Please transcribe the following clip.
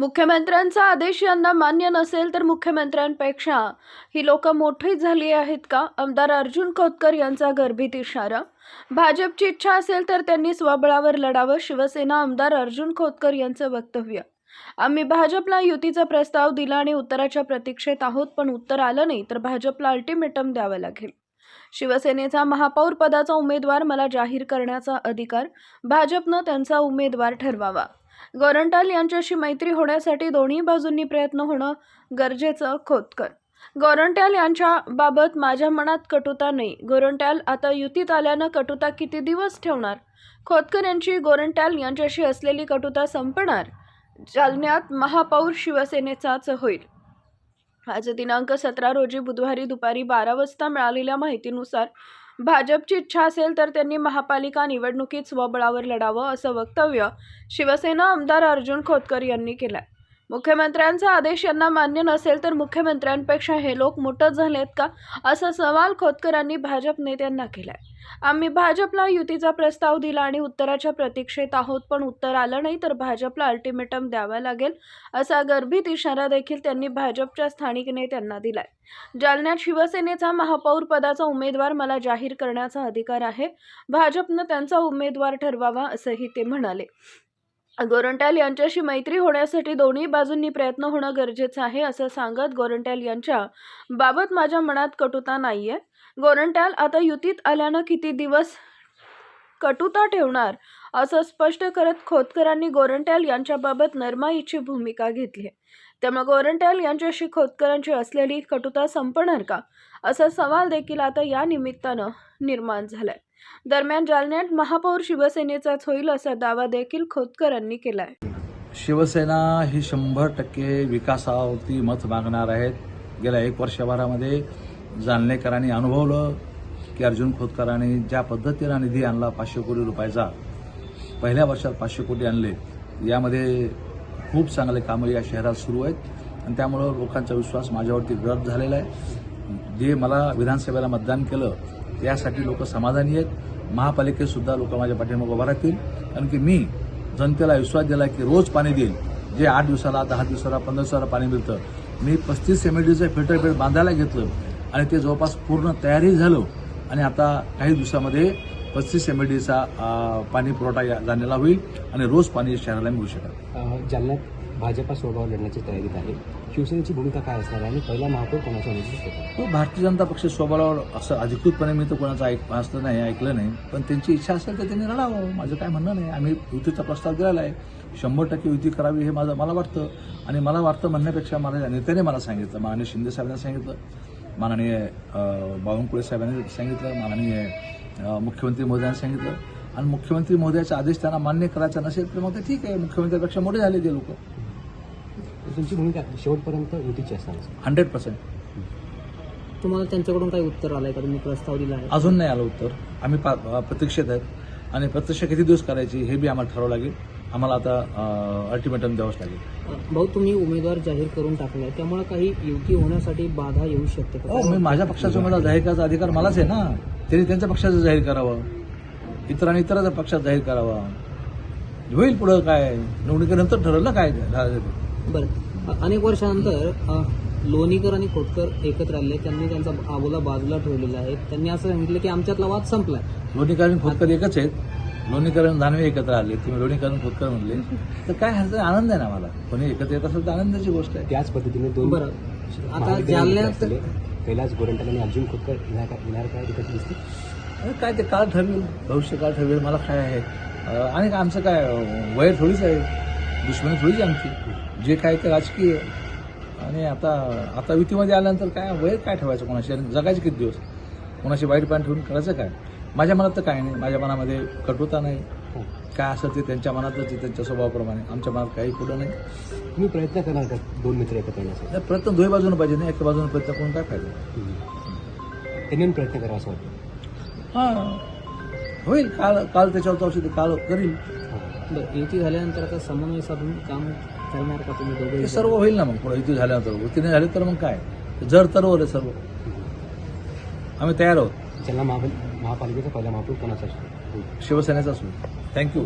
मुख्यमंत्र्यांचा आदेश यांना मान्य नसेल तर मुख्यमंत्र्यांपेक्षा ही लोक मोठी झाली आहेत का? आमदार अर्जुन खोतकर यांचा गर्भित इशारा. भाजपची इच्छा असेल तर त्यांनी स्वबळावर लढावं. शिवसेना आमदार अर्जुन खोतकर यांचं वक्तव्य. आम्ही भाजपला युतीचा प्रस्ताव दिला आणि उत्तराच्या प्रतीक्षेत आहोत, पण उत्तर आलं नाही तर भाजपला अल्टिमेटम द्यावं लागेल. शिवसेनेचा महापौर पदाचा उमेदवार मला जाहीर करण्याचा अधिकार. भाजपनं त्यांचा उमेदवार ठरवावा. गोरंट्याल यांच्याशी मैत्री होण्यासाठी दोन्ही बाजूंनी प्रयत्न होणं गरजेचं. खोतकर. गोरंट्याल यांच्या बाबत माझ्या मनात कटुता नाही. गोरंट्याल आता युतीत आल्यानं कटुता किती दिवस ठेवणार? खोतकर यांची गोरंट्याल यांच्याशी असलेली कटुता संपणार. जालन्यात महापौर शिवसेनेचाच होईल. आज दिनांक 17 रोजी बुधवारी दुपारी 12 वाजता मिळालेल्या माहितीनुसार भाजपची इच्छा असेल तर त्यांनी महापालिका निवडणुकीत स्वबळावर लढावं, असं वक्तव्य शिवसेना आमदार अर्जुन खोतकर यांनी केलंय. मुख्यमंत्र्यांचा आदेश यांना मान्य नसेल तर मुख्यमंत्र्यांपेक्षा हे लोक मोठं झालेत का, असा सवाल खोतकरांनी भाजप नेत्यांना केलाय. आम्ही भाजपला युतीचा प्रस्ताव दिला आणि उत्तराच्या प्रतीक्षेत आहोत, पण उत्तर आलं नाही तर भाजपला अल्टिमेटम द्यावा लागेल, असा गर्भित इशारा देखील त्यांनी भाजपच्या स्थानिक नेत्यांना दिलाय. जालन्यात शिवसेनेचा महापौर पदाचा उमेदवार मला जाहीर करण्याचा अधिकार आहे. भाजपनं त्यांचा उमेदवार ठरवावा, असंही ते म्हणाले. गोरंट्याल यांच्याशी मैत्री होण्यासाठी दोन्ही बाजूंनी प्रयत्न होणं गरजेचं आहे, असं सांगत गोरंट्याल यांच्या बाबत माझ्या मनात कटुता नाहीये. गोरंट्याल आता युतीत आल्यानं किती दिवस कटुता ठेवणार, असं स्पष्ट करत खोतकरांनी गोरंट्याल यांच्याबाबत नरमाईची भूमिका घेतली. त्यामुळे गोरंट्याल यांच्याशी खोतकरांची असलेली कटुता संपणार का, असा सवाल देखील आता या निमित्तानं निर्माण झालाय. दरम्यान जालन्यात महापौर शिवसेनेचाच होईल, असा दावा देखील खोतकरांनी केलाय. शिवसेना ही 100% विकासावरती मत मागणार आहेत. गेल्या 1 वर्षभरामध्ये जालनेकरांनी अनुभवलं की अर्जुन खोतकरांनी ज्या पद्धतीनं निधी आणला 500 कोटी रुपयाचा, पहिल्या वर्षात 500 कोटी आणले. यामध्ये खूप चांगले कामं या शहरात सुरू आहेत आणि त्यामुळं लोकांचा विश्वास माझ्यावरती गत झालेला आहे. जे मला विधानसभेला मतदान केलं त्यासाठी लोक समाधानी आहेत. महापालिकेतसुद्धा लोक माझ्या पाठीमागे उभा राहतील, कारण की मी जनतेला विश्वास दिला की रोज पाणी देईल. जे 8 दिवसाला 10 दिवसाला 15 दिवसाला पाणी मिळतं, मी 35 MLDचं फिल्टर बांधायला घेतलं आणि ते जवळपास पूर्ण तयारी झालं आणि आता काही दिवसामध्ये 35 MLDचा पाणी पुरवठा जाणलेला होईल आणि रोज पाणी शहराला मिळू शकेल. जालन्यात भाजपा स्वबळावर लढण्याची तयारीत आहे. शिवसेनेची भूमिका काय असणार आहे आणि पहिला महापौर कोणाचा होईल? भारतीय जनता पक्ष स्वबळावर असं अधिकृतपणे मी तर कोणाचं असं नाही ऐकलं नाही, पण त्यांची इच्छा असेल तर त्यांनी लढावं. माझं काय म्हणणं नाही. आम्ही युतीचा प्रस्ताव दिलेला आहे. 100% युती करावी हे मला वाटतं आणि मला वाटतं म्हणण्यापेक्षा मला नेत्याने मला सांगितलं, माननीय शिंदे साहेबांनी सांगितलं, माननीय बावनकुळे साहेबांनी सांगितलं, माननीय मुख्यमंत्री महोदयांनी सांगितलं आणि मुख्यमंत्री महोदयाचा आदेश त्यांना मान्य करायचा नसेल तर मग ते ठीक आहे, मुख्यमंत्र्यापेक्षा मोठे झाले ते लोक. तुमची भूमिका शेवटपर्यंत युतीची असणार? 100%. तुम्हाला त्यांच्याकडून काही उत्तर आलंय का? तुम्ही प्रस्ताव दिला आहे? अजून नाही आलं उत्तर. आम्ही प्रतीक्षेत आहेत आणि प्रत्यक्ष किती दिवस करायची हे बी आम्हाला ठरवावं लागेल. आम्हाला आता अल्टिमेटम द्यावंच लागेल. भाऊ, तुम्ही उमेदवार जाहीर करून टाकलाय, त्यामुळे काही युती होण्यासाठी बाधा येऊ शकते का? मी माझ्या पक्षाचा उमेदवार जाहीर करायचा अधिकार मलाच आहे ना. त्यांनी त्यांच्या पक्षाचं जाहीर करावं, इतरांनी इतरांच्या पक्षात जाहीर करावा. होईल पुढं काय, निवडणुकीनंतर ठरवलं काय. बरं, अनेक वर्षानंतर लोणीकर आणि खोतकर एकत्र आले. त्यांनी त्यांचा आबोला बाजूला ठेवलेला आहे. त्यांनी असं सांगितलं की आमच्यातला वाद संपलाय. लोणीकर आणि खोतकर एकच आहेत. लोणीकर आणि दानवे एकत्र आले, तुम्ही लोणीकर आणि खोतकर म्हणले तर काय ह्याचा आनंद आहे ना. मला कोणी एकत्र येत असेल तर आनंदाची गोष्ट आहे. त्याच पद्धतीने दोन. बरं, आता जालन्यात कैलास गोरंट्याल आणि अर्जुन खोतकर येणार काय तिकडे दिसते? काय ते काळ ठरवेल, भविष्य काळ ठरवेल. मला काय आहे आणि आमचं काय वय थोडीच आहे, दुश्मनी थोडीच आहे आमची. जे काय ते राजकीय आणि आता युतीमध्ये आल्यानंतर काय वय काय ठेवायचं कोणाशी आणि जगायचे किती दिवस, कोणाशी वाईट पान ठेवून करायचं काय. माझ्या मनात तर काय नाही. माझ्या मनामध्ये कटुता नाही. काय असेल ते त्यांच्या मनातच, ते त्यांच्या स्वभावाप्रमाणे. आमच्या मनात काही कुठं नाही. तुम्ही प्रयत्न करणार का दोन मित्र एकत्र येण्यासाठी? प्रयत्न दोन्ही बाजूने पाहिजे ना. एका बाजूने प्रयत्न करून काय फायदा. त्यांनी प्रयत्न करावा असं वाटतं? हां, होईल. काल त्याच्यावर औषध काल करील. बरं, युती झाल्यानंतर आता समन्वय साधून काम करणार का तुम्ही दोघे? हे सर्व होईल ना. मग पुढे युती झाल्यानंतर, युती नाही झाली तर मग काय, जर तरवर आहे सर्व. आम्ही तयार आहोत. ज्यांना महापालिकेचा पहिला महापौर कोणाचा असतो? शिवसेनेचा असू. थँक्यू.